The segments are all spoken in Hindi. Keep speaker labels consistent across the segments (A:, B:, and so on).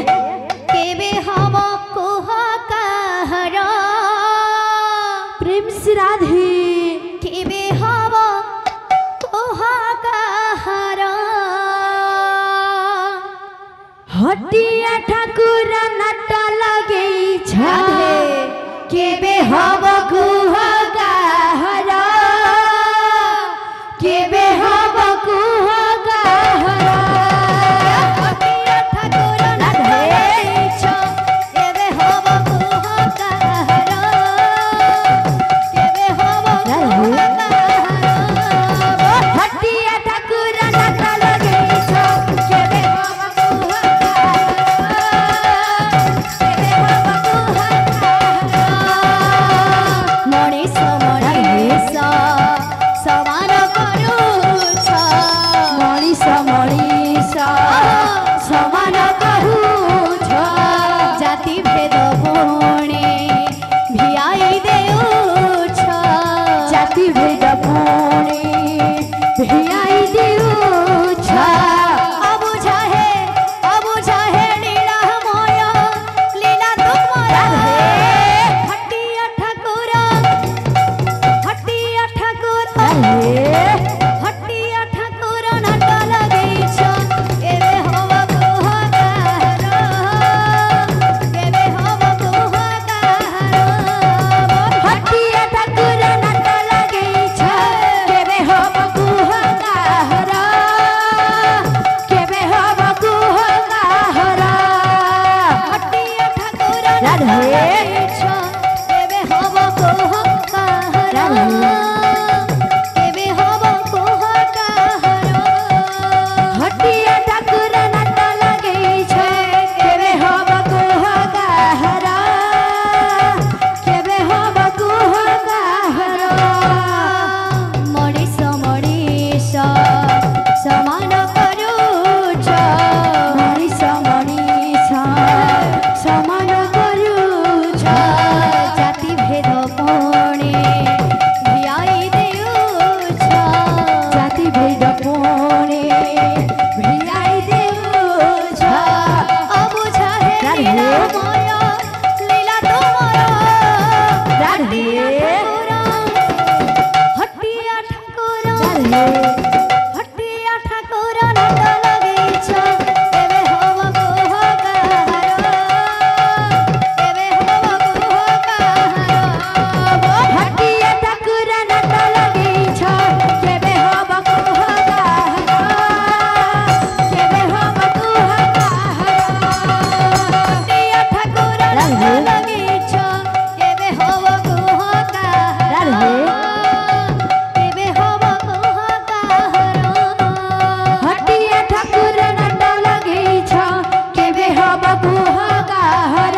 A: केबे हम कुह कहर
B: प्रेम से राधे
A: केबे हम कुह कहर
B: हटिया ठाकुर नट लगे
A: केबे हम कुह कहर
B: केबे हम कुह कहर
A: हटिया ठाकुर नट लगे केबे हम कुह कहर केबे हम कुह कहर
B: हटिया ठाकुर नट लगे
A: केबे हम कुह मणिष मणिष समान करूछ
B: मणिष मणिष समान करूछ
A: जाति भेद पुणे भियाई देउछ
B: जाति भेद पुणे भियाई देउछ
A: अबुझा हे लीलामय लीला तुमरा हटिया ठाकुर हटिया ठाकुर हटिया ठाकुर नाट लगैछ केबे हम कुह कहर केबे हम कुह कहर
B: हटिया ठाकुर नट लगे केबे हम कुह कहर केबे हम कुह कहर
A: हटिया ठाकुर नाट
B: राधे।
A: लगैछ केबे हम कुह कहर केबे हम कुह कहर
B: हटिया ठाकुर नट लगे केबे हम कुह कहर केबे हम कुह कहर
A: मणिष मणिष समान करूछ
B: मणिष मणिष समान करूछ
A: जाति भेद पुणे भियाई देउछ
B: जाति भेद पुणे भियाई देउछ
A: अबुझा हे
B: राधे।
A: लीलामय लीला तुमरा
B: राधे।
A: हटिया ठाकुर
B: राधे।
A: हटिया ठाकुर नाट लगैछ केबे हम कुह कहर केबे हम कुह कहर
B: हटिया ठाकुर नट लगे केबे हम कुह कहर केबे हम कुह कहर
A: हटिया ठाकुर नाट लगैछ केबे हम कुह कहर केबे हम कुह कहर
B: हटिया ठाकुर नट लगे केबे हम कुह कहर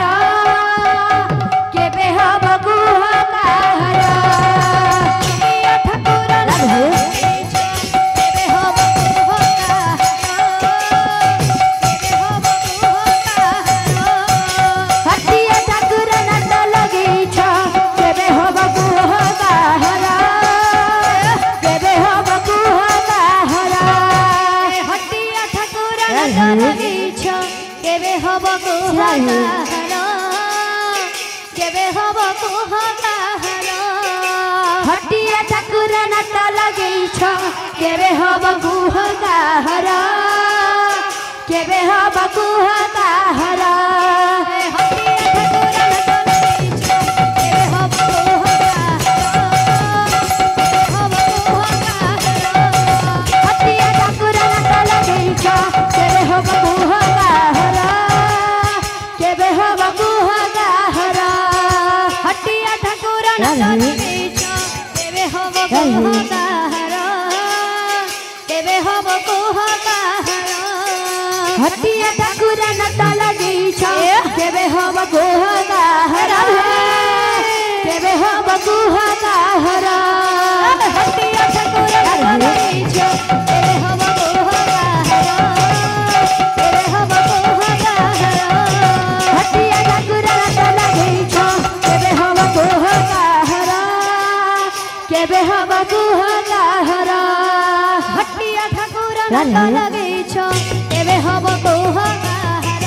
B: केबे हम कुह कहर
A: हटिया ठाकुर नाट लगैछ केबे हम कुह कहर केबे हम कुह कहर
B: हटिया ठाकुर नट लगे केबे हम कुह कहर केबे हम कुह कहर
A: हटिया ठाकुर नाट लगैछ केबे हम कुह कहर केबे हम कुह कहर
B: हटिया ठाकुर नट लगे केबे हम कुह कहर केबे हम कुह कहर
A: हटिया ठाकुर नाट लगैछ केबे हम कुह कहर केबे हम कुह कहर
B: हटिया ठाकुर नट लगे केबे हम कुह कहर केबे हम कुह कहर
A: हटिया ठाकुर नाट लगैछ केबे हम कुह कहर केबे हम कुह कहर
B: हटिया ठाकुर नट लगे केबे हम कुह कहर केबे हम कुह कहर
A: हटिया ठाकुर नाट लगैछ केबे हम कुह कहर केबे हम कुह कहर
B: हटिया ठाकुर नट लगे केबे हम कुह कहर केबे हम कुह कहर
A: हटिया ठाकुर नाट लगैछ केबे हम कुह कहर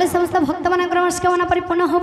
A: समस्त भक्त मान मनस्कामना परिपूर्ण हो।